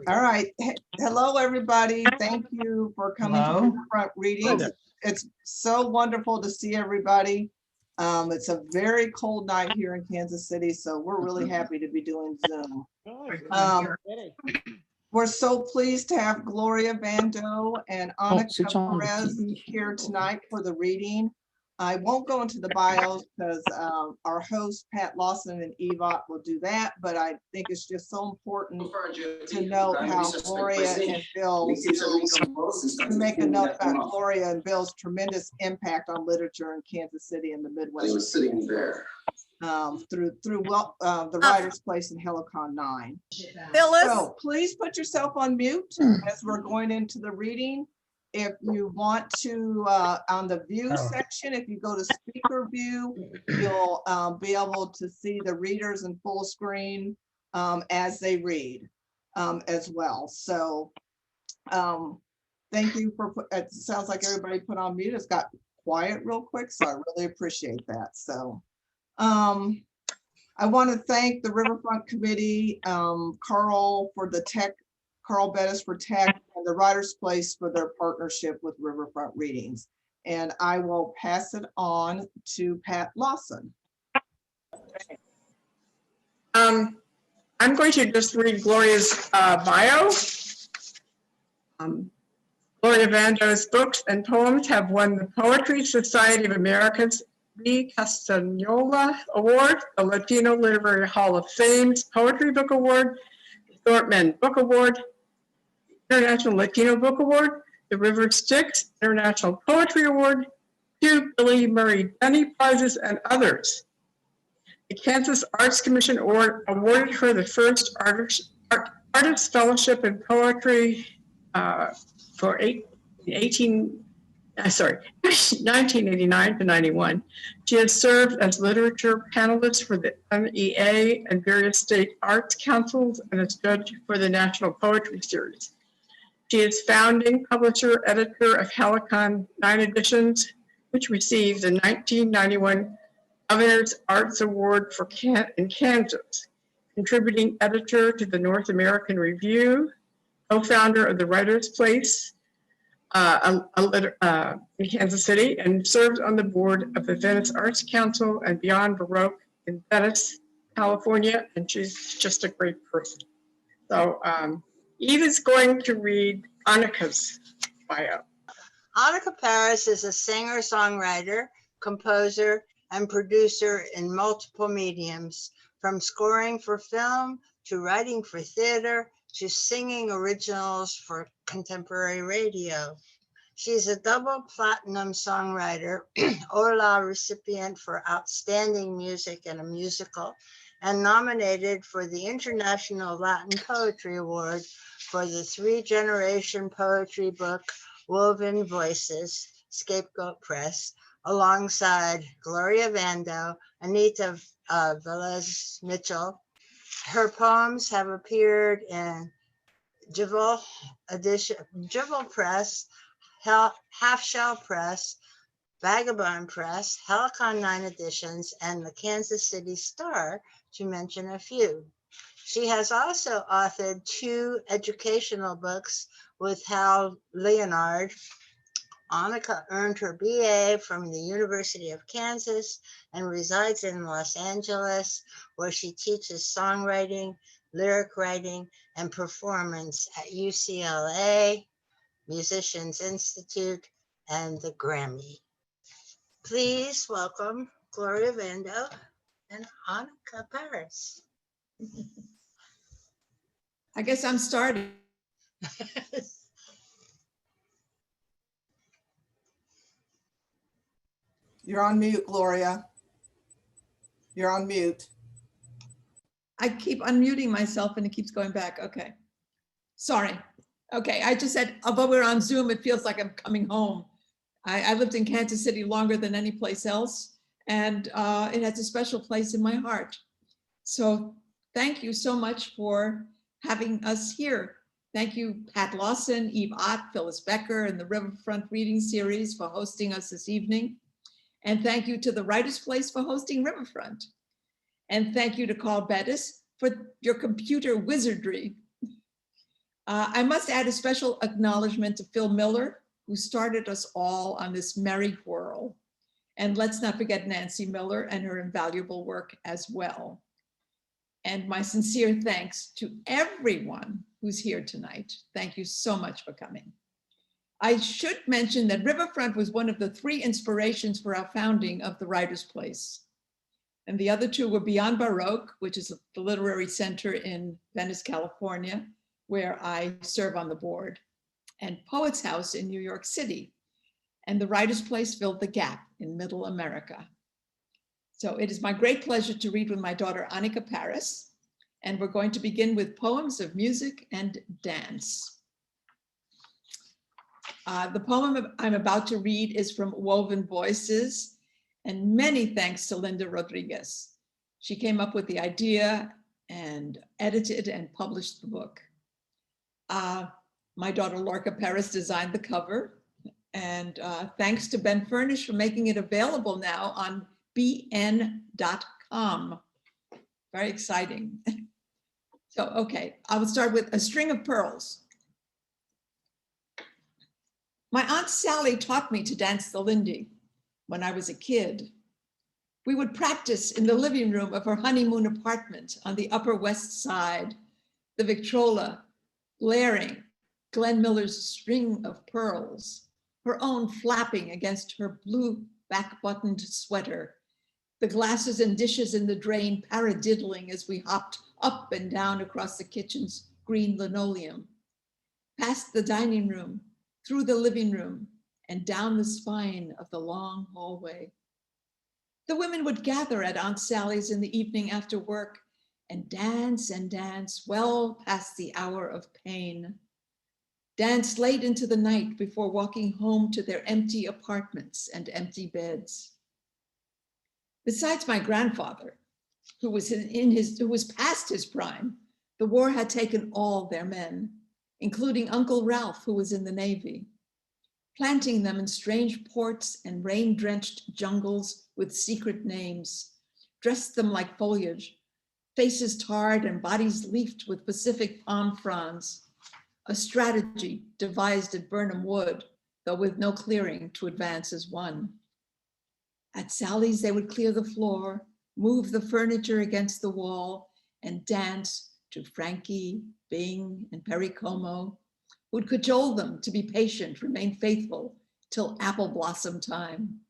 All right. Hello, everybody. Thank you for coming to Riverfront Readings. It's so wonderful to see everybody. It's a very cold night here in Kansas City, so we're really happy to be doing Zoom. We're so pleased to have Gloria, Vando, and Anika Perez here tonight for the reading. I won't go into the bios because our host, Pat Lawson and Eva will do that, but I think it's just so important to note how Gloria and Bill, to make a note about Gloria and Bill's tremendous impact on literature in Kansas City and the Midwest. They were sitting there. Through the Writer's Place in Helicon 9. Phyllis? So please put yourself on mute as we're going into the reading. If you want to, on the view section, if you go to speaker view, you'll be able to see the readers in full screen as they read as well. So thank you for, it sounds like everybody put on mute. It's got quiet real quick, so I really appreciate that. So I want to thank the Riverfront Committee, Carl for the tech, Carl Bettis for tech, and the Writer's Place for their partnership with Riverfront Readings. And I will pass it on to Pat Lawson. I'm going to just read Gloria's bio. Gloria Vando's books and poems have won the Poetry Society of America's B. Castagnola Award, the Latino Literary Hall of Fame's Poetry Book Award, the Thorntman Book Award, International Latino Book Award, the River Styx International Poetry Award, 2 Billy Murray Denny Prizes, and others. The Kansas Arts Commission awarded her the first Artist Fellowship in Poetry for 1989 to 91. She has served as literature panelist for the MEA and various state arts councils and as judge for the National Poetry Series. She is founding publisher, editor of Helicon 9 Editions, which received the 1991 Governor's Arts Award in Kansas, contributing editor to the American Review, co-founder of the Writer's Place in Kansas City, and served on the board of the Venice Arts Council and Beyond Baroque in Venice, California, and she's just a great person. So Eve is going to read Anika's bio. Anika Perez is a singer, songwriter, composer, and producer in multiple mediums, from scoring for film to writing for theater to singing originals for contemporary radio. She's a double platinum songwriter, Hola recipient for Outstanding Music in a Musical, and nominated for the International Latin Poetry Award for the 3-generation poetry book, Woven Voices, Scapegoat Press, alongside Gloria Vando, Anita Velez Mitchell. Her poems have appeared in Jubal Press, Half Shell Press, Vagabond Press, Helicon 9 Editions, and the Kansas City Star, to mention a few. She has also authored 2 educational books with Hal Leonard. Anika earned her BA from the University of Kansas and resides in Los Angeles, where she teaches songwriting, lyric writing, and performance at UCLA, Musicians Institute, and the Grammy. Please welcome Gloria Vando and Anika Perez. I guess I'm starting. You're on mute, Gloria. You're on mute. I keep unmuting myself and it keeps going back. Okay. Sorry. Okay, I just said, although we're on Zoom, it feels like I'm coming home. I lived in Kansas City longer than any place else, and it has a special place in my heart. So thank you so much for having us here. Thank you, Pat Lawson, Eve Ott, Phyllis Becker, and the Riverfront Reading Series for hosting us this evening. And thank you to the Writer's Place for hosting Riverfront. And thank you to Carl Bettis for your computer wizardry. I must add a special acknowledgement to Phil Miller, who started us all on this merry whirl. And let's not forget Nancy Miller and her invaluable work as well. And my sincere thanks to everyone who's here tonight. Thank you so much for coming. I should mention that Riverfront was one of the 3 inspirations for our founding of the Writers' Place. And the other 2 were Beyond Baroque, which is the literary center in Venice, California, where I serve on the board, and Poets House in New York City. And the Writers' Place filled the gap in Middle America. So it is my great pleasure to read with my daughter, Anika Paris, and we're going to begin with Poems of Music and Dance. The poem I'm about to read is from Woven Voices, and many thanks to Linda Rodriguez. She came up with the idea and edited and published the book. My daughter Lorca Paris designed the cover, and thanks to Ben Furnish for making it available now on bn.com. Very exciting. So, okay, I will start with A String of Pearls. My Aunt Sally taught me to dance the Lindy when I was a kid. We would practice in the living room of her honeymoon apartment on the Upper West Side, the Victrola blaring Glenn Miller's String of Pearls, her own flapping against her blue back-buttoned sweater, the glasses and dishes in the drain paradiddling as we hopped up and down across the kitchen's green linoleum, past the dining room, through the living room, and down the spine of the long hallway. The women would gather at Aunt Sally's in the evening after work and dance well past the hour of pain. Dance late into the night before walking home to their empty apartments and empty beds. Besides my grandfather, who was past his prime, the war had taken all their men, including Uncle Ralph, who was in the Navy, planting them in strange ports and rain-drenched jungles with secret names, dressed them like foliage, faces tarred and bodies leafed with Pacific palm fronds, a strategy devised at Burnham Wood, though with no clearing to advance as one. At Sally's, they would clear the floor, move the furniture against the wall, and dance to Frankie, Bing, and Perry Como, who'd cajole them to be patient, remain faithful till apple blossom time,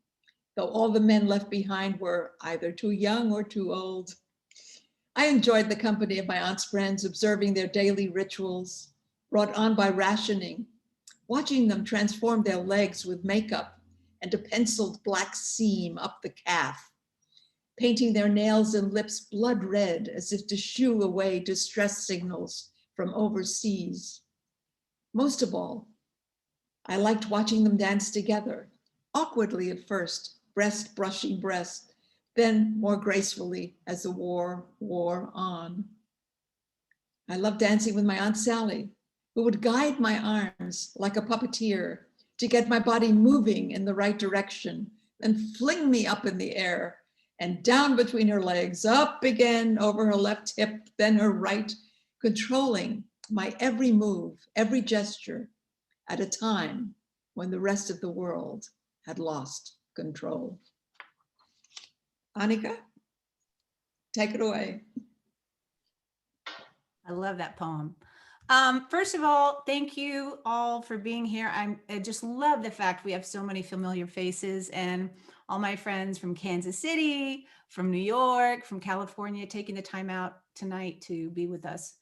though all the men left behind were either too young or too old. I enjoyed the company of my aunt's friends, observing their daily rituals, brought on by rationing, watching them transform their legs with makeup and a penciled black seam up the calf, painting their nails and lips blood red as if to shoo away distress signals from overseas. Most of all, I liked watching them dance together, awkwardly at first, breast brushing breast, then more gracefully as the war wore on. I loved dancing with my Aunt Sally, who would guide my arms like a puppeteer to get my body moving in the right direction and fling me up in the air and down between her legs, up again over her left hip, then her right, controlling my every move, every gesture at a time when the rest of the world had lost control. Anika, take it away. I love that poem. First of all, thank you all for being here. I just love the fact we have so many familiar faces, and all my friends from Kansas City, from New York, from California, taking the time out tonight to be with us.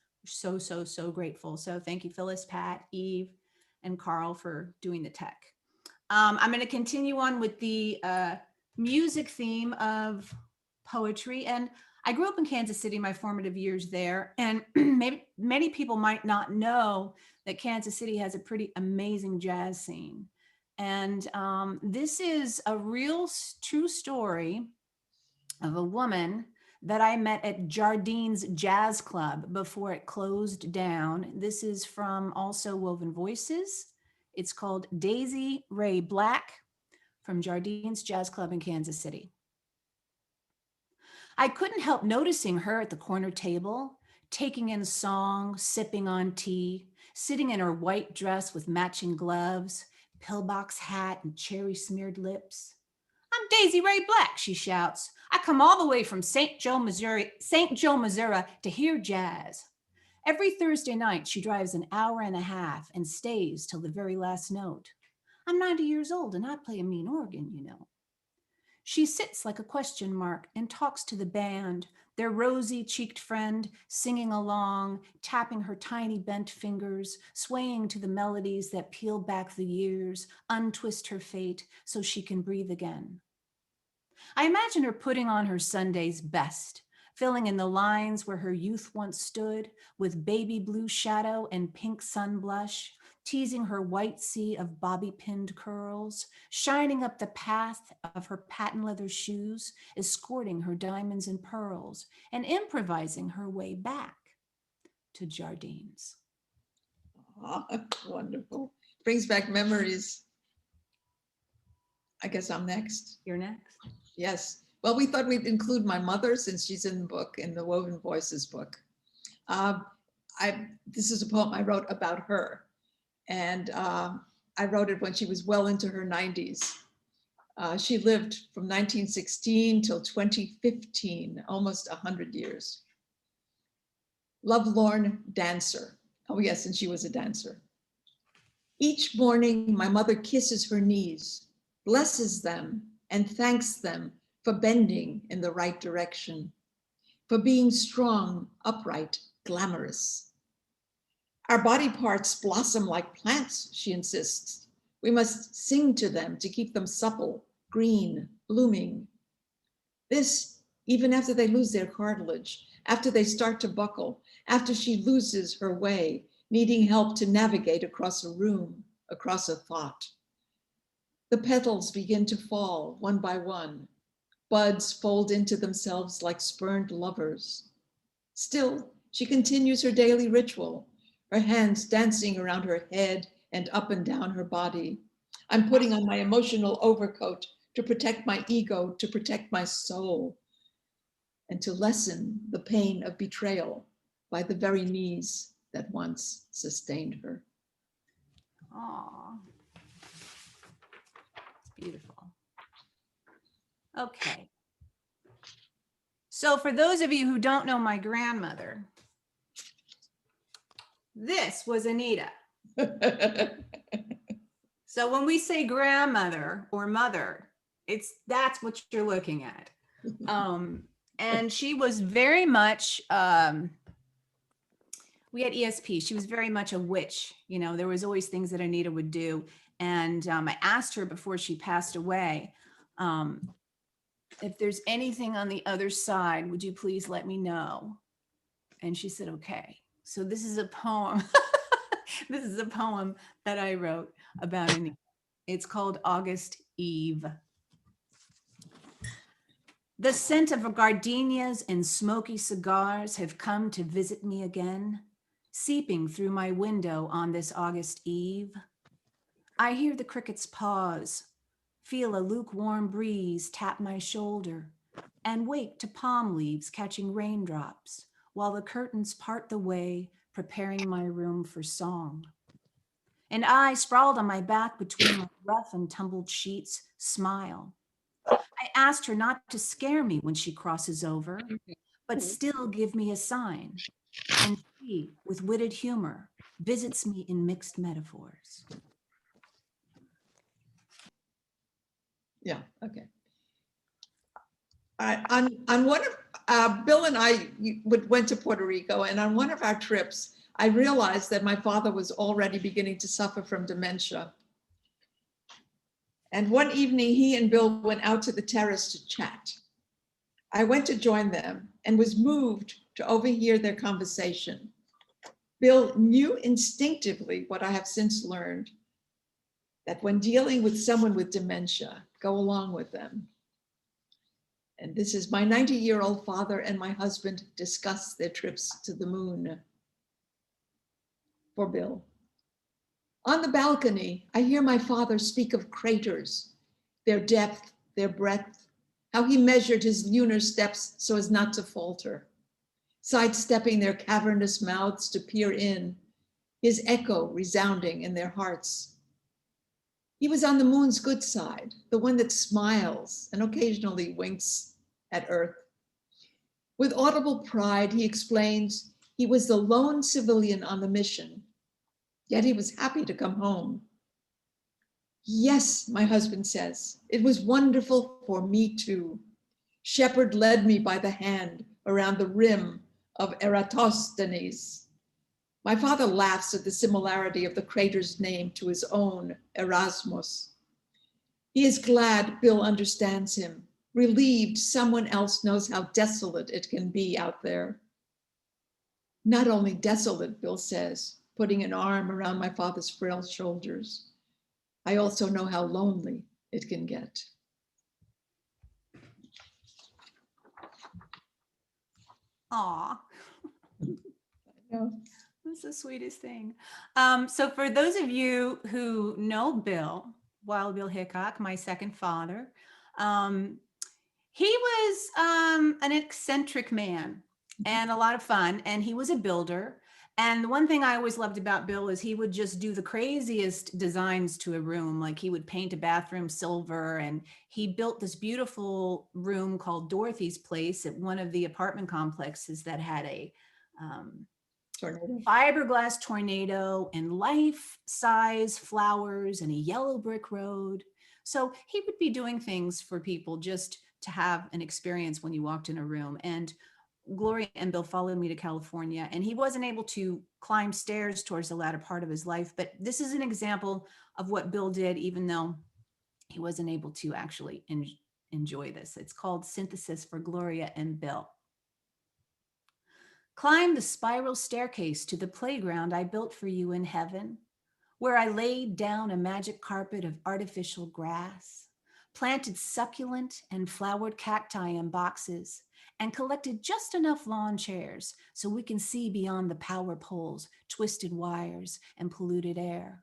We're so grateful. So thank you, Phyllis, Pat, Eve, and Carl for doing the tech. I'm going to continue on with the music theme of poetry. And I grew up in Kansas City, my formative years there, and maybe many people might not know that Kansas City has a pretty amazing jazz scene. And this is a real true story of a woman that I met at Jardine's Jazz Club before it closed down. This is from also Woven Voices. It's called Daisy Ray Black from Jardine's Jazz Club in Kansas City. I couldn't help noticing her at the corner table, taking in song, sipping on tea, sitting in her white dress with matching gloves, pillbox hat, and cherry-smeared lips. "I'm Daisy Ray Black," she shouts. "I come all the way from St. Joe, Missouri to hear jazz." Every Thursday night, she drives an hour and a half and stays till the very last note. "I'm 90 years old and I play a mean organ, you know." She sits like a question mark and talks to the band, their rosy-cheeked friend singing along, tapping her tiny bent fingers, swaying to the melodies that peel back the years, untwist her fate so she can breathe again. I imagine her putting on her Sunday's best, filling in the lines where her youth once stood with baby blue shadow and pink sun blush, teasing her white sea of bobby-pinned curls, shining up the path of her patent leather shoes, escorting her diamonds and pearls, and improvising her way back to Jardines. Oh, wonderful. Brings back memories. I guess I'm next. You're next. Yes. Well, we thought we'd include my mother since she's in the book, in the Woven Voices book. This is a poem I wrote about her. And I wrote it when she was well into her 90s. She lived from 1916 till 2015, almost 100 years. Lovelorn dancer. Oh yes, and she was a dancer. Each morning, my mother kisses her knees, blesses them, and thanks them for bending in the right direction, for being strong, upright, glamorous. Our body parts blossom like plants, she insists. We must sing to them to keep them supple, green, blooming. This, even after they lose their cartilage, after they start to buckle, after she loses her way, needing help to navigate across a room, across a thought. The petals begin to fall one by one. Buds fold into themselves like spurned lovers. Still, she continues her daily ritual, her hands dancing around her head and up and down her body. I'm putting on my emotional overcoat to protect my ego, to protect my soul, and to lessen the pain of betrayal by the very knees that once sustained her. Aw. It's beautiful. Okay. So for those of you who don't know my grandmother, this was Anita. So when we say grandmother or mother, that's what you're looking at. And she was very much, we had ESP, she was very much a witch. You know, there was always things that Anita would do. And I asked her before she passed away, if there's anything on the other side, would you please let me know? And she said, okay. So this is a poem. This is a poem that I wrote about Anita. It's called August Eve. The scent of gardenias and smoky cigars have come to visit me again, seeping through my window on this August Eve. I hear the crickets pause, feel a lukewarm breeze tap my shoulder, and wake to palm leaves catching raindrops while the curtains part the way, preparing my room for song. And I, sprawled on my back between my rough and tumbled sheets, smile. I asked her not to scare me when she crosses over, but still give me a sign. And she, with witted humor, visits me in mixed metaphors. Yeah, okay. On one of, Bill and I went to Puerto Rico, and on one of our trips, I realized that my father was already beginning to suffer from dementia. And one evening, he and Bill went out to the terrace to chat. I went to join them and was moved to overhear their conversation. Bill knew instinctively what I have since learned, that when dealing with someone with dementia, go along with them. And this is my 90-year-old father and my husband discuss their trips to the moon. For Bill. On the balcony, I hear my father speak of craters, their depth, their breadth, how he measured his lunar steps so as not to falter, sidestepping their cavernous mouths to peer in, his echo resounding in their hearts. He was on the moon's good side, the one that smiles and occasionally winks at Earth. With audible pride, he explains he was the lone civilian on the mission, yet he was happy to come home. Yes, my husband says, it was wonderful for me too. Shepherd led me by the hand around the rim of Eratosthenes. My father laughs at the similarity of the crater's name to his own, Erasmus. He is glad Bill understands him, relieved someone else knows how desolate it can be out there. Not only desolate, Bill says, putting an arm around my father's frail shoulders. I also know how lonely it can get. Aw. Yeah. That's the sweetest thing. So for those of you who know Bill, Wild Bill Hickok, my second father, he was an eccentric man and a lot of fun, and he was a builder. And the one thing I always loved about Bill is he would just do the craziest designs to a room. Like he would paint a bathroom silver, and he built this beautiful room called Dorothy's Place at one of the apartment complexes that had a Tornado. fiberglass tornado and life-size flowers and a yellow brick road. So he would be doing things for people just to have an experience when you walked in a room. And Gloria and Bill followed me to California, and he wasn't able to climb stairs towards the latter part of his life. But this is an example of what Bill did, even though he wasn't able to actually enjoy this. It's called Synthesis for Gloria and Bill. Climb the spiral staircase to the playground I built for you in heaven, where I laid down a magic carpet of artificial grass, planted succulent and flowered cacti in boxes, and collected just enough lawn chairs so we can see beyond the power poles, twisted wires, and polluted air.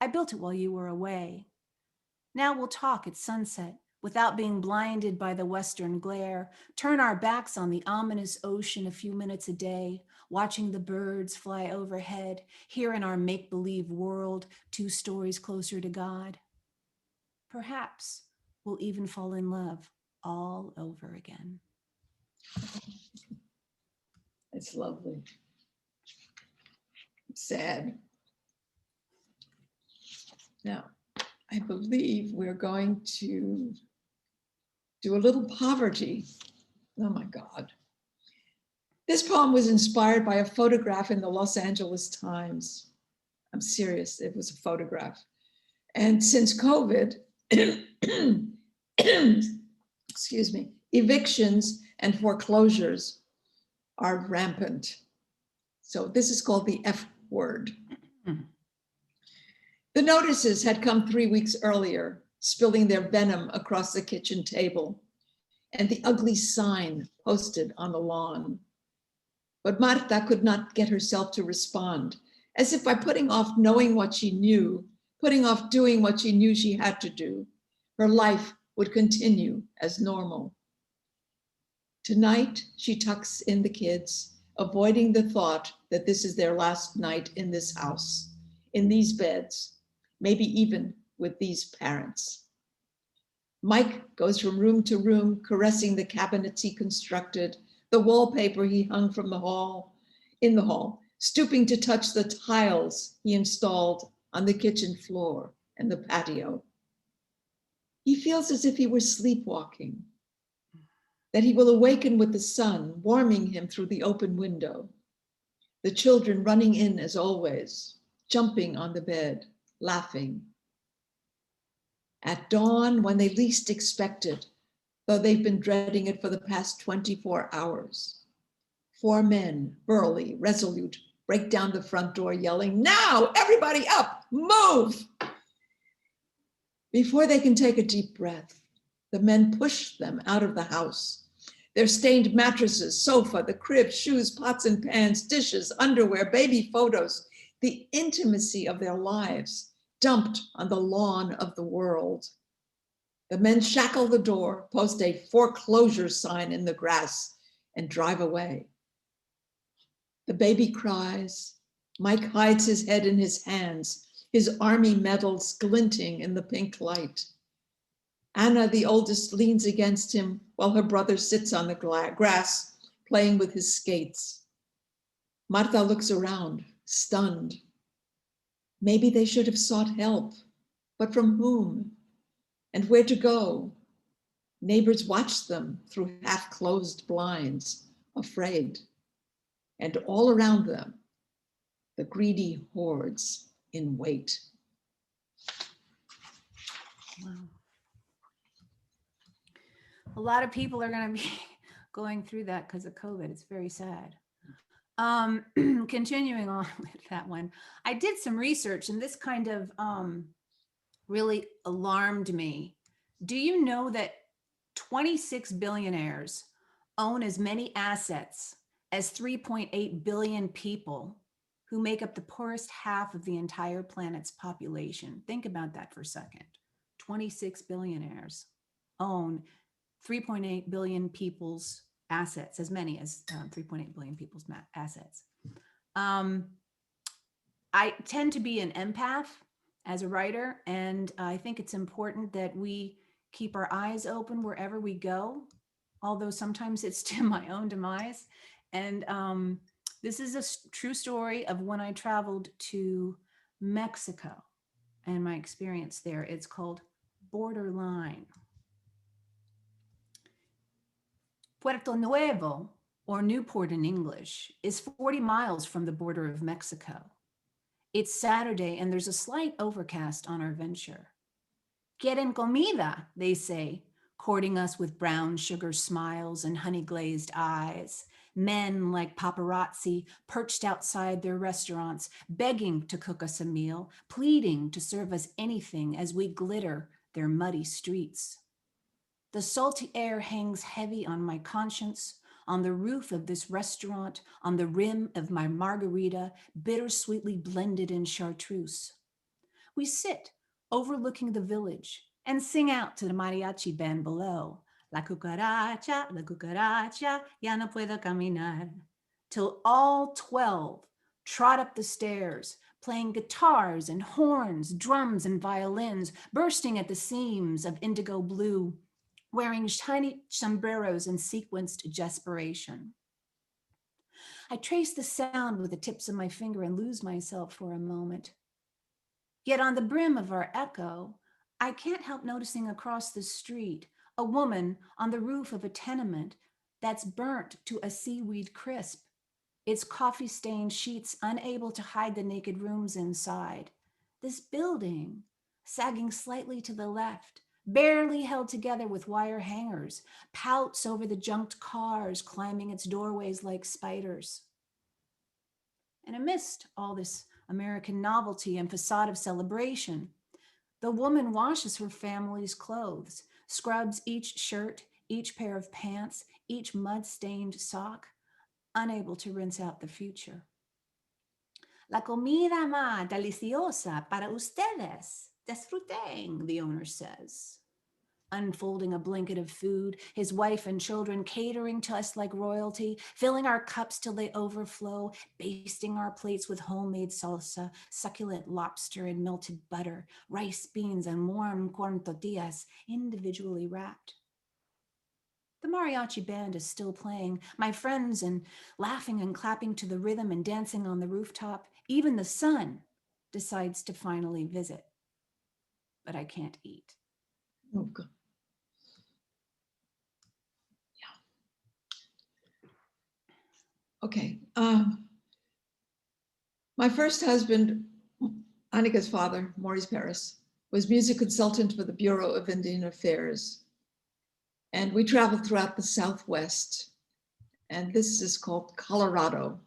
I built it while you were away. Now we'll talk at sunset without being blinded by the western glare, turn our backs on the ominous ocean a few minutes a day, watching the birds fly overhead, here in our make-believe world, 2 stories closer to God. Perhaps we'll even fall in love all over again. It's lovely. Sad. Now, I believe we're going to do a little poverty. Oh my God. This poem was inspired by a photograph in the Los Angeles Times. I'm serious, it was a photograph. And since COVID, excuse me, evictions and foreclosures are rampant. So this is called the F word. The notices had come 3 weeks earlier, spilling their venom across the kitchen table and the ugly sign posted on the lawn. But Marta could not get herself to respond, as if by putting off knowing what she knew, putting off doing what she knew she had to do, her life would continue as normal. Tonight, she tucks in the kids, avoiding the thought that this is their last night in this house, in these beds, maybe even with these parents. Mike goes from room to room, caressing the cabinets he constructed, the wallpaper he hung from the hall, in the hall, stooping to touch the tiles he installed on the kitchen floor and the patio. He feels as if he were sleepwalking, that he will awaken with the sun warming him through the open window, the children running in as always, jumping on the bed, laughing. At dawn, when they least expect it, though they've been dreading it for the past 24 hours, 4 men, burly, resolute, break down the front door yelling, "Now, everybody up, move!" Before they can take a deep breath, the men push them out of the house. Their stained mattresses, sofa, the crib, shoes, pots and pans, dishes, underwear, baby photos, the intimacy of their lives dumped on the lawn of the world. The men shackle the door, post a foreclosure sign in the grass, and drive away. The baby cries, Mike hides his head in his hands, his army medals glinting in the pink light. Anna, the oldest, leans against him while her brother sits on the grass, playing with his skates. Marta looks around, stunned. Maybe they should have sought help, but from whom? And where to go? Neighbors watch them through half-closed blinds, afraid. And all around them, the greedy hordes in wait. Wow. A lot of people are going to be going through that because of COVID. It's very sad. Continuing on with that one, I did some research and this kind of really alarmed me. Do you know that 26 billionaires own as many assets as 3.8 billion people who make up the poorest half of the entire planet's population? Think about that for a second. 26 billionaires own 3.8 billion people's assets, as many as 3.8 billion people's assets. I tend to be an empath as a writer, and I think it's important that we keep our eyes open wherever we go, although sometimes it's to my own demise. And this is a true story of when I traveled to Mexico and my experience there. It's called Borderline. Puerto Nuevo, or Newport in English, is 40 miles from the border of Mexico. It's Saturday and there's a slight overcast on our venture. Quieren comida, they say, courting us with brown sugar smiles and honey-glazed eyes. Men like paparazzi perched outside their restaurants, begging to cook us a meal, pleading to serve us anything as we glitter their muddy streets. The salty air hangs heavy on my conscience, on the roof of this restaurant, on the rim of my margarita, bittersweetly blended in chartreuse. We sit overlooking the village and sing out to the mariachi band below, la cucaracha, ya no puedo caminar, till all 12 trot up the stairs, playing guitars and horns, drums and violins, bursting at the seams of indigo blue, wearing shiny sombreros and sequenced desperation. I trace the sound with the tips of my finger and lose myself for a moment. Yet on the brim of our echo, I can't help noticing across the street a woman on the roof of a tenement that's burnt to a seaweed crisp, its coffee-stained sheets unable to hide the naked rooms inside. This building, sagging slightly to the left, barely held together with wire hangers, pouts over the junked cars climbing its doorways like spiders. And amidst all this American novelty and facade of celebration, the woman washes her family's clothes, scrubs each shirt, each pair of pants, each mud-stained sock, unable to rinse out the future. La comida más deliciosa para ustedes. Disfruten, the owner says, unfolding a blanket of food, his wife and children catering to us like royalty, filling our cups till they overflow, basting our plates with homemade salsa, succulent lobster and melted butter, rice, beans, and warm corn tortillas, individually wrapped. The mariachi band is still playing, my friends and laughing and clapping to the rhythm and dancing on the rooftop. Even the sun decides to finally visit. But I can't eat. Oh, God. Okay. My first husband, Anika's father, Maurice Paris, was music consultant for the Bureau of Indian Affairs. And we traveled throughout the Southwest. And this is called Colorado.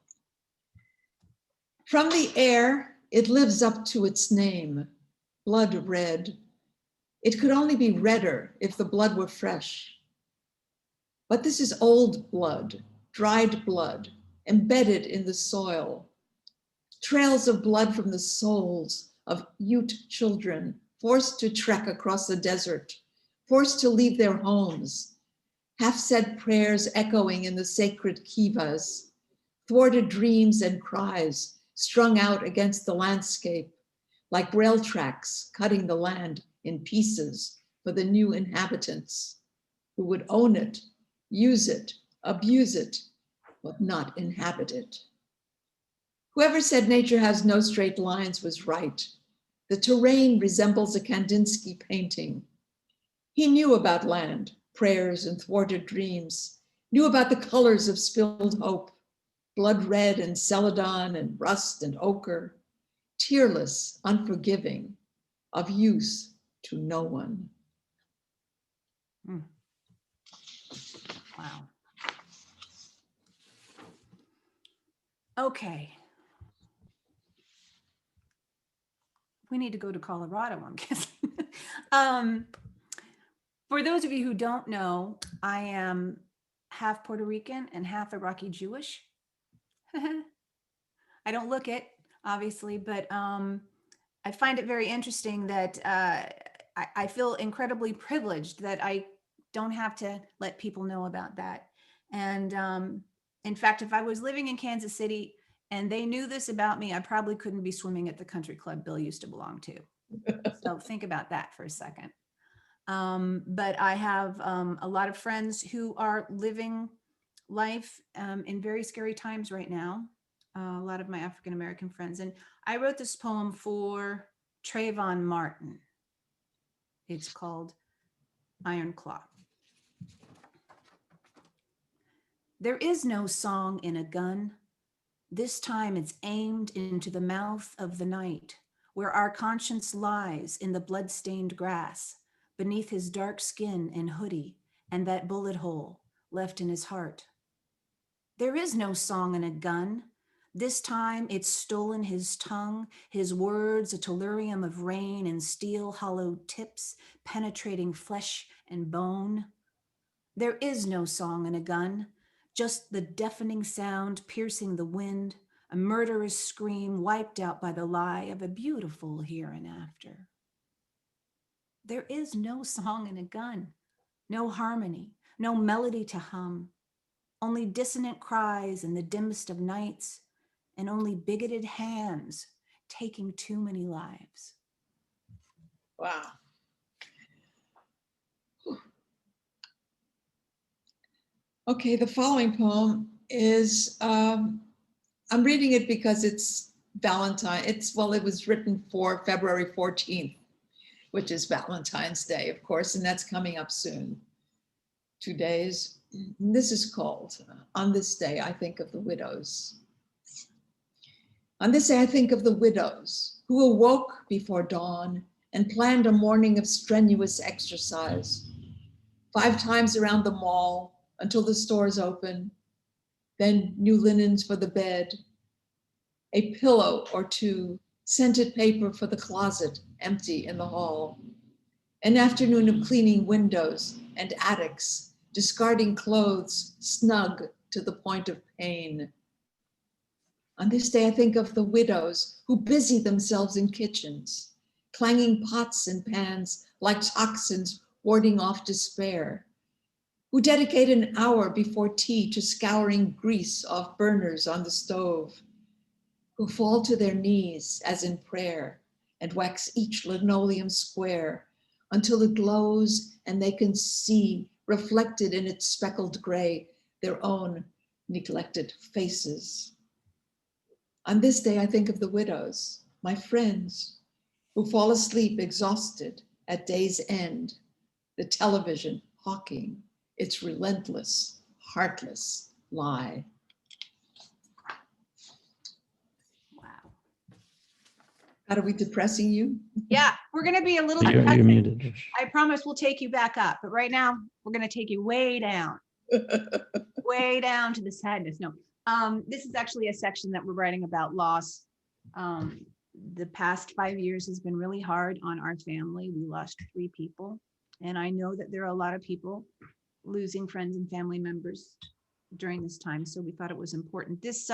From the air, it lives up to its name, blood red. It could only be redder if the blood were fresh. But this is old blood, dried blood, embedded in the soil. Trails of blood from the souls of Ute children forced to trek across the desert, forced to leave their homes, half-said prayers echoing in the sacred kivas, thwarted dreams and cries strung out against the landscape, like rail tracks cutting the land in pieces for the new inhabitants who would own it, use it, abuse it, but not inhabit it. Whoever said nature has no straight lines was right. The terrain resembles a Kandinsky painting. He knew about land, prayers, and thwarted dreams, knew about the colors of spilled hope, blood red and celadon and rust and ochre, tearless, unforgiving, of use to no one. Wow. Okay. We need to go to Colorado, I'm guessing. For those of you who don't know, I am half Puerto Rican and half Iraqi Jewish. I don't look it, obviously, but I find it very interesting that I feel incredibly privileged that I don't have to let people know about that. And in fact, if I was living in Kansas City and they knew this about me, I probably couldn't be swimming at the country club Bill used to belong to. So think about that for a second. But I have a lot of friends who are living life in very scary times right now. A lot of my African-American friends. And I wrote this poem for Trayvon Martin. It's called Iron Claw. There is no song in a gun. This time it's aimed into the mouth of the night, where our conscience lies in the blood-stained grass, beneath his dark skin and hoodie, and that bullet hole left in his heart. There is no song in a gun. This time it's stolen his tongue, his words a tellurium of rain and steel hollow tips penetrating flesh and bone. There is no song in a gun, just the deafening sound piercing the wind, a murderous scream wiped out by the lie of a beautiful here and after. There is no song in a gun, no harmony, no melody to hum, only dissonant cries in the dimmest of nights, and only bigoted hands taking too many lives. Wow. Okay, the following poem is, I'm reading it because it's Valentine. It was written for February 14th, which is Valentine's Day, of course, and that's coming up soon. 2 days. And this is called, On This Day, I Think of the Widows. On this day, I think of the widows who awoke before dawn and planned a morning of strenuous exercise. 5 times around the mall until the stores open, then new linens for the bed, a pillow or 2, scented paper for the closet empty in the hall, an afternoon of cleaning windows and attics, discarding clothes snug to the point of pain. On this day, I think of the widows who busy themselves in kitchens, clanging pots and pans like toxins warding off despair, who dedicate an hour before tea to scouring grease off burners on the stove, who fall to their knees as in prayer and wax each linoleum square until it glows and they can see reflected in its speckled gray their own neglected faces. On this day, I think of the widows, my friends, who fall asleep exhausted at day's end, the television hawking its relentless, heartless lie. Wow. How are we depressing you? Yeah, we're going to be a little You're depressing. muted. I promise we'll take you back up, but right now we're going to take you way down, way down to the sadness. No, this is actually a section that we're writing about loss. The past 5 years has been really hard on our family. We lost 3 people, and I know that there are a lot of people losing friends and family members during this time. So we thought it was important. This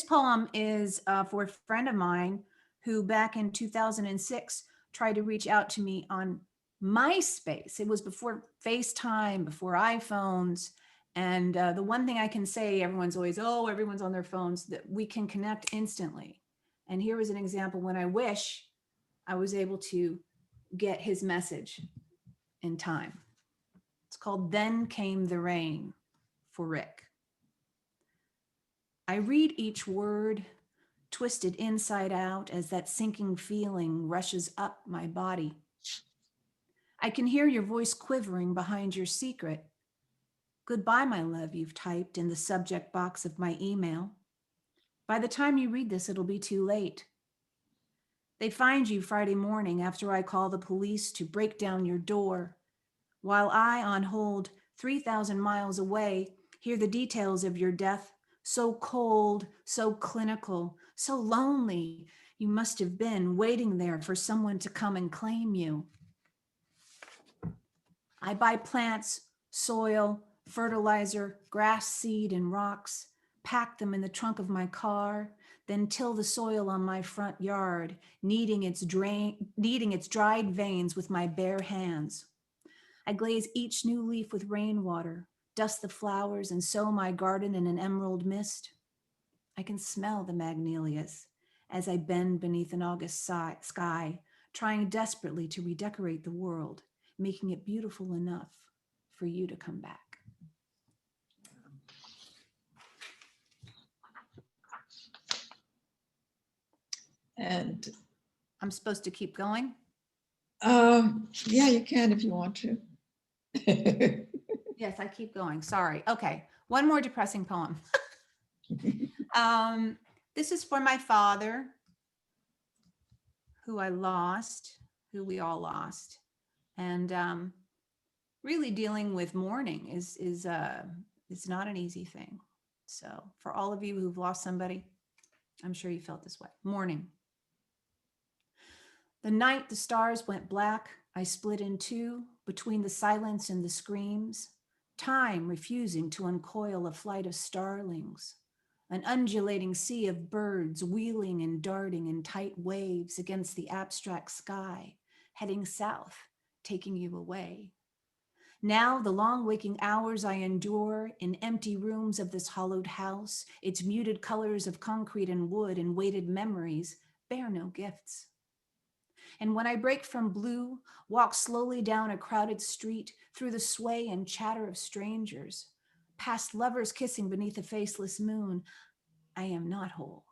poem is for a friend of mine who back in 2006 tried to reach out to me on MySpace. It was before FaceTime, before iPhones. And the one thing I can say, everyone's always, oh, everyone's on their phones, that we can connect instantly. And here was an example when I wish I was able to get his message in time. It's called Then Came the Rain for Rick. I read each word, twisted inside out as that sinking feeling rushes up my body. I can hear your voice quivering behind your secret. Goodbye, my love, you've typed in the subject box of my email. By the time you read this, it'll be too late. They find you Friday morning after I call the police to break down your door, while I, on hold 3,000 miles away, hear the details of your death, so cold, so clinical, so lonely. You must have been waiting there for someone to come and claim you. I buy plants, soil, fertilizer, grass seed, and rocks, pack them in the trunk of my car, then till the soil on my front yard, kneading its dried veins with my bare hands. I glaze each new leaf with rainwater, dust the flowers, and sow my garden in an emerald mist. I can smell the magnolias as I bend beneath an August sky, trying desperately to redecorate the world, making it beautiful enough for you to come back. And I'm supposed to keep going? yeah, you can if you want to. Yes, I keep going. Sorry. Okay. One more depressing poem. This is for my father, who I lost, who we all lost. And really dealing with mourning is not an easy thing. So for all of you who've lost somebody, I'm sure you felt this way. Mourning. The night the stars went black, I split in two between the silence and the screams, time refusing to uncoil a flight of starlings, an undulating sea of birds wheeling and darting in tight waves against the abstract sky, heading south, taking you away. Now the long waking hours I endure in empty rooms of this hollowed house, its muted colors of concrete and wood and weighted memories bear no gifts. And when I break from blue, walk slowly down a crowded street through the sway and chatter of strangers, past lovers kissing beneath a faceless moon, I am not whole.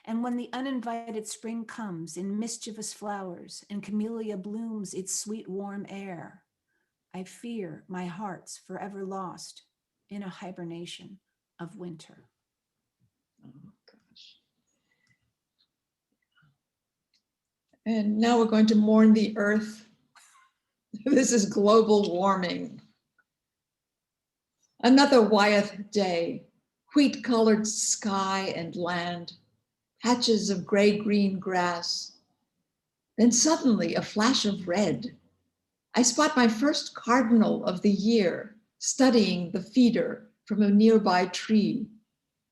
And when the uninvited spring comes in mischievous flowers and camellia blooms its sweet warm air, I fear my heart's forever lost in a hibernation of winter. Oh, gosh. And now we're going to mourn the earth. This is global warming. Another Wyeth day, wheat-colored sky and land, patches of gray-green grass. Then suddenly a flash of red. I spot my first cardinal of the year, studying the feeder from a nearby tree,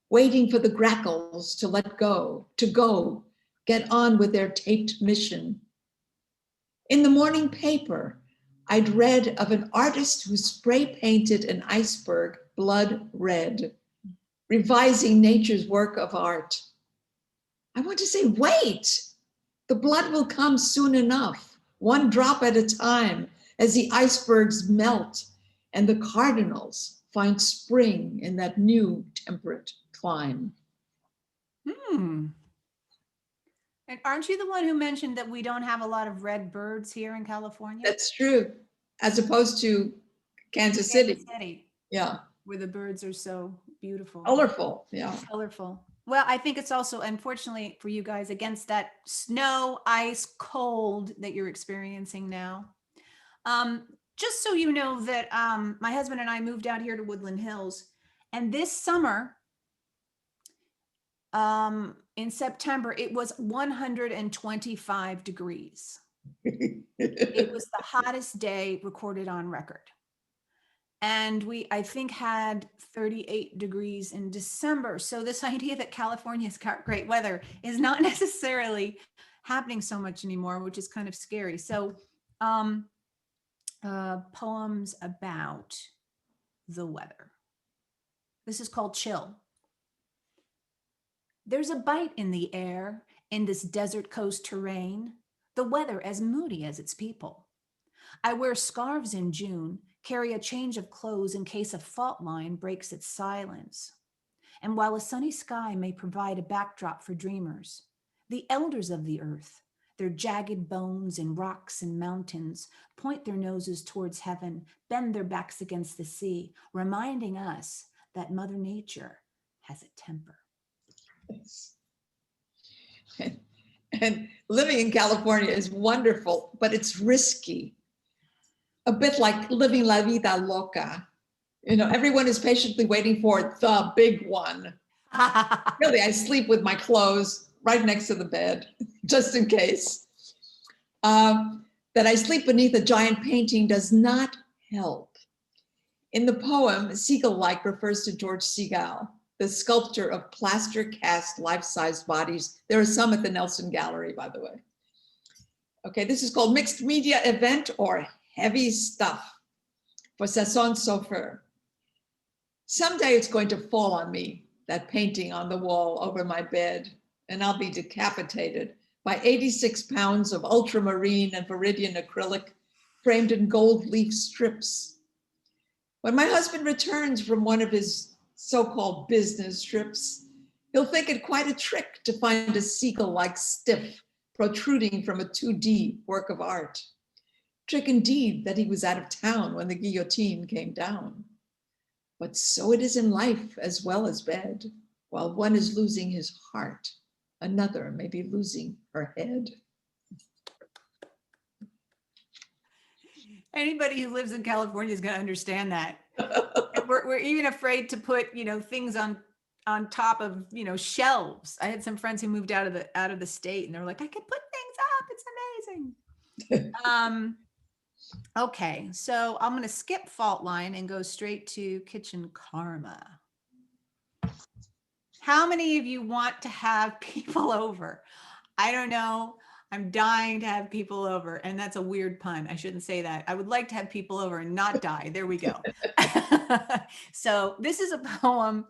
waiting for the grackles to let go, to go, get on with their taped mission. In the morning paper, I'd read of an artist who spray painted an iceberg blood red, revising nature's work of art. I want to say, wait, the blood will come soon enough, one drop at a time, as the icebergs melt and the cardinals find spring in that new temperate clime. And aren't you the one who mentioned that we don't have a lot of red birds here in California? That's true, as opposed to Kansas City. Yeah. Where the birds are so beautiful. Colorful, yeah. Colorful. Well, I think it's also, unfortunately for you guys, against that snow, ice, cold that you're experiencing now. Just so you know that my husband and I moved out here to Woodland Hills, and this summer, in September, it was 125 degrees. It was the hottest day recorded on record. And we, I think, had 38 degrees in December. So this idea that California's got great weather is not necessarily happening so much anymore, which is kind of scary. So poems about the weather. This is called chill. There's a bite in the air in this desert coast terrain, the weather as moody as its people. I wear scarves in June, carry a change of clothes in case a fault line breaks its silence. And while a sunny sky may provide a backdrop for dreamers, the elders of the earth, their jagged bones in rocks and mountains, point their noses towards heaven, bend their backs against the sea, reminding us that Mother Nature has a temper. And living in California is wonderful, but it's risky. A bit like living la vida loca. You know, everyone is patiently waiting for the big one. Really, I sleep with my clothes right next to the bed, just in case. That I sleep beneath a giant painting does not help. In the poem, Seagull-like refers to George Segal, the sculptor of plaster cast life-sized bodies. There are some at the Nelson Gallery, by the way. Okay, this is called Mixed Media Event or Heavy Stuff for Sasson Sofer. Someday it's going to fall on me, that painting on the wall over my bed, and I'll be decapitated by 86 pounds of ultramarine and viridian acrylic framed in gold leaf strips. When my husband returns from one of his so-called business trips, he'll think it quite a trick to find a seagull-like stiff protruding from a 2D work of art. Trick indeed that he was out of town when the guillotine came down. But so it is in life as well as bed. While one is losing his heart, another may be losing her head. Anybody who lives in California is going to understand that. We're even afraid to put, things on top of, shelves. I had some friends who moved out of the state, and they're like, I could put things up. It's amazing. Okay, so I'm going to skip fault line and go straight to kitchen karma. How many of you want to have people over? I don't know. I'm dying to have people over. And that's a weird pun. I shouldn't say that. I would like to have people over and not die. There we go. So this is a poem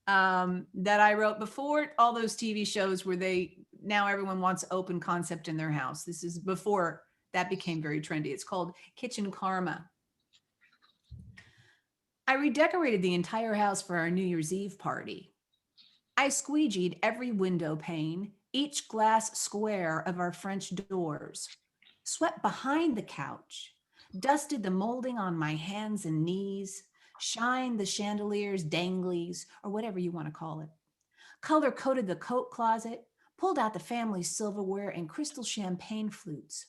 that I wrote before all those TV shows where now everyone wants open concept in their house. This is before that became very trendy. It's called Kitchen Karma. I redecorated the entire house for our New Year's Eve party. I squeegeed every window pane, each glass square of our French doors, swept behind the couch, dusted the molding on my hands and knees, shined the chandeliers, danglies, or whatever you want to call it, color-coded the coat closet, pulled out the family silverware and crystal champagne flutes,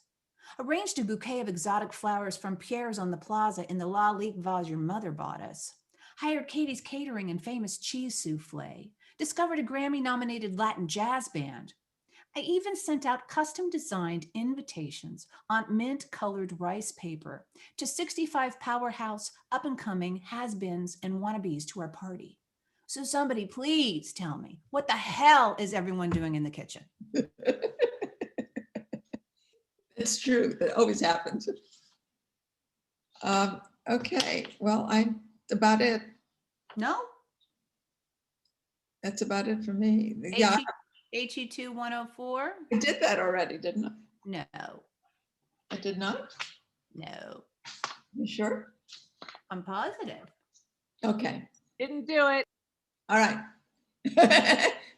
arranged a bouquet of exotic flowers from Pierre's on the plaza in the La Ligue vase your mother bought us, hired Katie's Catering and famous cheese souffle, discovered a Grammy-nominated Latin jazz band. I even sent out custom-designed invitations on mint-colored rice paper to 65 powerhouse, up-and-coming has-beens and wannabes to our party. So somebody please tell me, what the hell is everyone doing in the kitchen? It's true. That always happens. Okay, well, that's about it. No? That's about it for me. Yeah, HE2 104? I did that already, didn't I? No, I did not? no. You sure? I'm positive. Okay, Didn't do it. all right.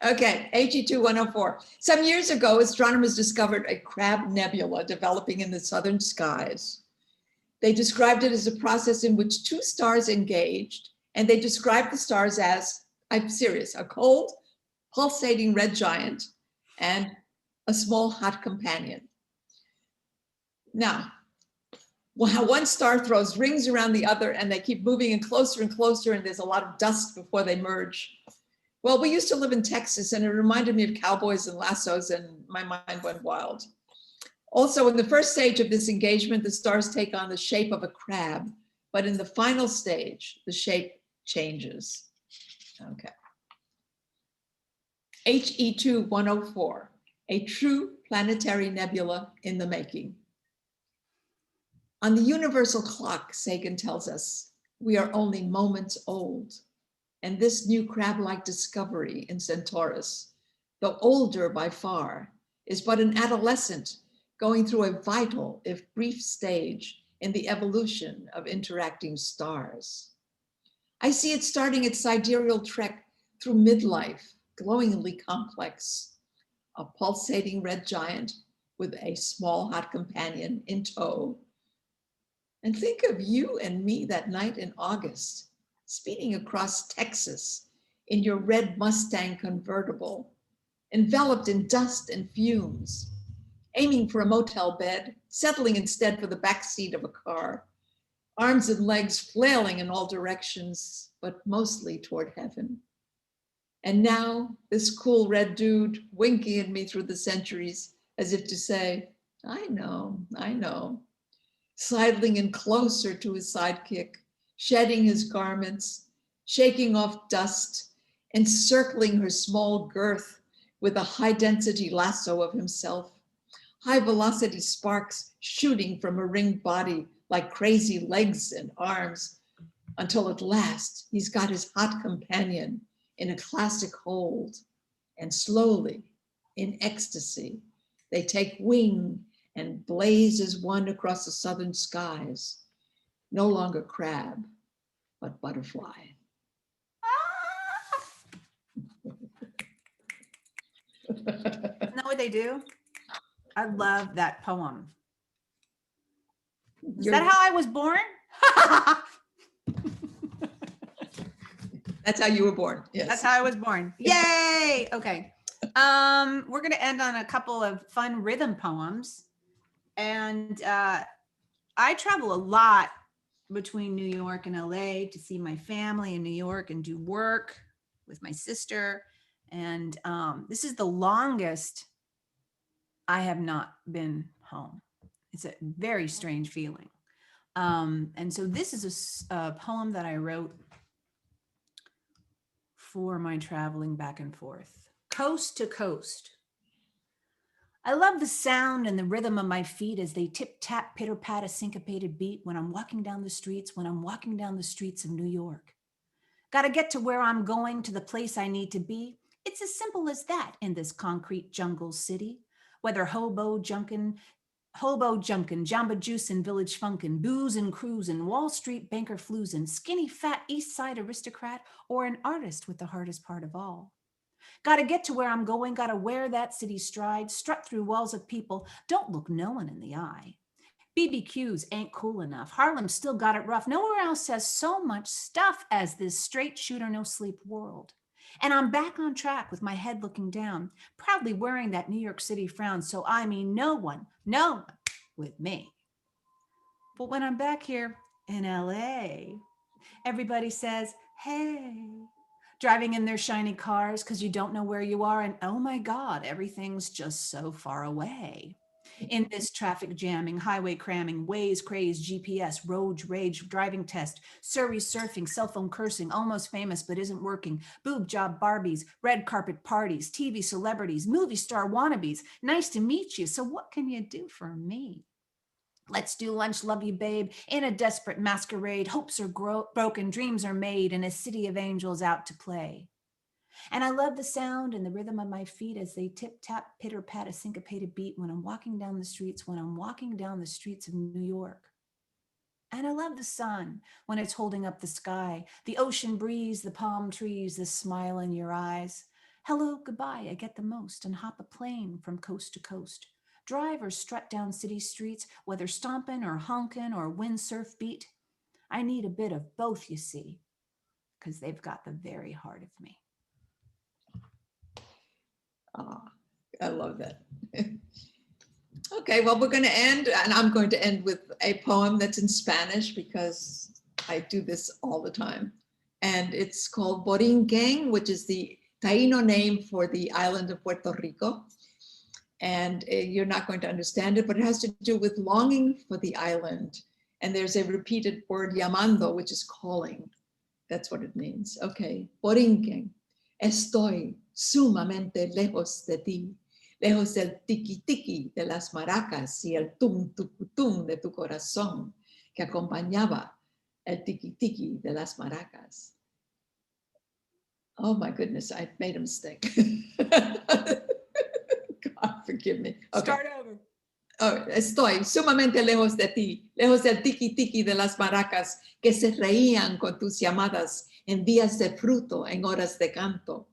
Okay, HE2 104. Some years ago, astronomers discovered a crab nebula developing in the southern skies. They described it as a process in which two stars engaged, and they described the stars as, I'm serious, a cold, pulsating red giant and a small hot companion. Now, one star throws rings around the other and they keep moving in closer and closer, and there's a lot of dust before they merge. Well, we used to live in Texas, and it reminded me of cowboys and lassos, and my mind went wild. Also, in the first stage of this engagement, the stars take on the shape of a crab, but in the final stage, the shape changes. Okay. HE2 104, a true planetary nebula in the making. On the universal clock, Sagan tells us, we are only moments old. And this new crab-like discovery in Centaurus, though older by far, is but an adolescent going through a vital, if brief, stage in the evolution of interacting stars. I see it starting its sidereal trek through midlife, glowingly complex, a pulsating red giant with a small hot companion in tow. And think of you and me that night in August, speeding across Texas in your red Mustang convertible, enveloped in dust and fumes, aiming for a motel bed, settling instead for the backseat of a car, arms and legs flailing in all directions, but mostly toward heaven. And now this cool red dude winking at me through the centuries as if to say, I know, sidling in closer to his sidekick, shedding his garments, shaking off dust, encircling her small girth with a high-density lasso of himself, high-velocity sparks shooting from her ringed body like crazy legs and arms, until at last he's got his hot companion in a classic hold, and slowly, in ecstasy, they take wing and blaze as one across the southern skies, no longer crab, but butterfly. Isn't that what they do? I love that poem. Is that how I was born? That's how you were born. Yes. That's how I was born. Yay! Okay. We're going to end on a couple of fun rhythm poems. And I travel a lot between New York and LA to see my family in New York and do work with my sister. And this is the longest I have not been home. It's a very strange feeling. And so this is a poem that I wrote for my traveling back and forth. Coast to coast. I love the sound and the rhythm of my feet as they tip-tap, pitter-pat a syncopated beat when I'm walking down the streets of New York. Gotta get to where I'm going, to the place I need to be. It's as simple as that in this concrete jungle city. Whether hobo junkin', Jamba Juicin', Village Funkin', boozin', cruisin', Wall Street banker floozin', skinny fat East Side aristocrat, or an artist with the hardest part of all. Gotta get to where I'm going, gotta wear that city stride, strut through walls of people, don't look no one in the eye. BBQs ain't cool enough. Harlem still got it rough. Nowhere else has so much stuff as this straight shooter, no sleep world. And I'm back on track with my head looking down, proudly wearing that New York City frown. So I mean, no one with me. But when I'm back here in LA, everybody says, hey, driving in their shiny cars because you don't know where you are. And oh my God, everything's just so far away. In this traffic jamming, highway cramming, Waze craze, GPS, road rage, driving test, Surrey surfing, cell phone cursing, almost famous but isn't working, boob job Barbies, red carpet parties, TV celebrities, movie star wannabes. Nice to meet you. So what can you do for me? Let's do lunch, love you, babe, in a desperate masquerade. Hopes are broken, dreams are made, in a city of angels out to play. And I love the sound and the rhythm of my feet as they tip-tap, pitter-pat a syncopated beat when I'm walking down the streets of New York. And I love the sun when it's holding up the sky, the ocean breeze, the palm trees, the smile in your eyes. Hello, goodbye, I get the most, and hop a plane from coast to coast. Drive or strut down city streets, whether stomping or honking or windsurf beat. I need a bit of both, you see, because they've got the very heart of me. Oh, I love that. Okay, well, we're going to end, and I'm going to end with a poem that's in Spanish because I do this all the time. And it's called Borinquen, which is the Taino name for the island of Puerto Rico. And you're not going to understand it, but it has to do with longing for the island. And there's a repeated word, llamando, which is calling. That's what it means. Okay, Borinquen. Estoy sumamente lejos de ti, lejos del tiki-tiki de las maracas y el tum-tucutum de tu corazón que acompañaba el tiki tiki de las maracas. Oh my goodness, I made a mistake. God forgive me. Okay. Start over. Oh, estoy sumamente lejos de ti, lejos del tiki tiki de las maracas que se reían con tus llamadas en días de fruto, en horas de canto.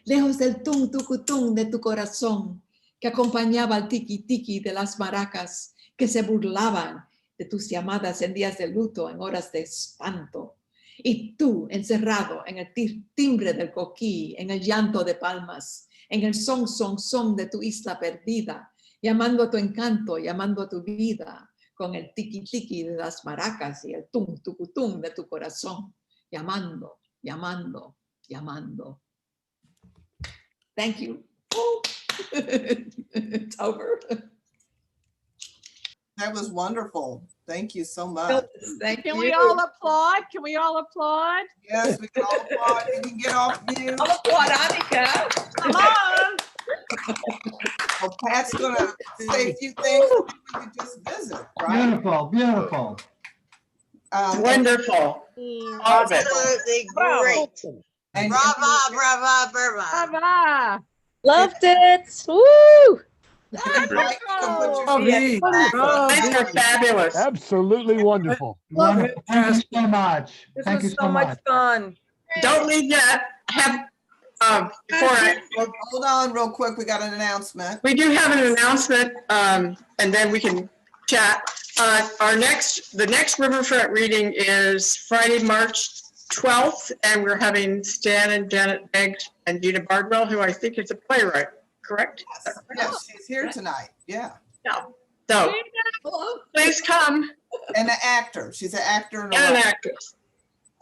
Lejos del tum tucutum de tu corazón que acompañaba al tiki tiki de las maracas que se burlaban de tus llamadas en días de luto, en horas de espanto. Y tú encerrado en el timbre del coquí, en el llanto de palmas, en el son, son, son de tu isla perdida, llamando a tu encanto, llamando a tu vida, con el tiki tiki de las maracas y el tum tucutum de tu corazón, llamando, llamando, llamando. Thank you. It's over. That was wonderful. Thank you so much. Thank Can you. we all applaud? Can we all applaud? Yes, we can all applaud. You can get off mute. I'll applaud Anika. Come on. Well, Pat's gonna say a few things and then we can just visit, right? Beautiful, beautiful. Wonderful. All of it. Absolutely Bravo. great. And- Brava, brava, brava. Brava. Loved it. Woo! and Mike, you can put your Oh, feet back. These are fabulous. Absolutely wonderful. Wonderful. Thank you so much. This Thank you was so much. fun. Don't leave yet. Before Hold on real quick. We got an announcement. we do have an announcement, and then we can chat. The next Riverfront reading is Friday, March 12th, and we're having Stan and Janet Beggs and Gina Bardwell, who I think is a playwright, correct? Yes, she's here tonight. Yeah. So Hello. please come, And an actor. She's an actor and a and an writer. actress.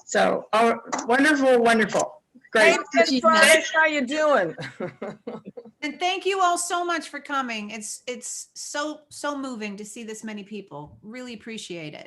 So, oh, wonderful, wonderful. Hey, Great. Miss Price, how you doing? And thank you all so much for coming. It's so moving to see this many people. Really appreciate it.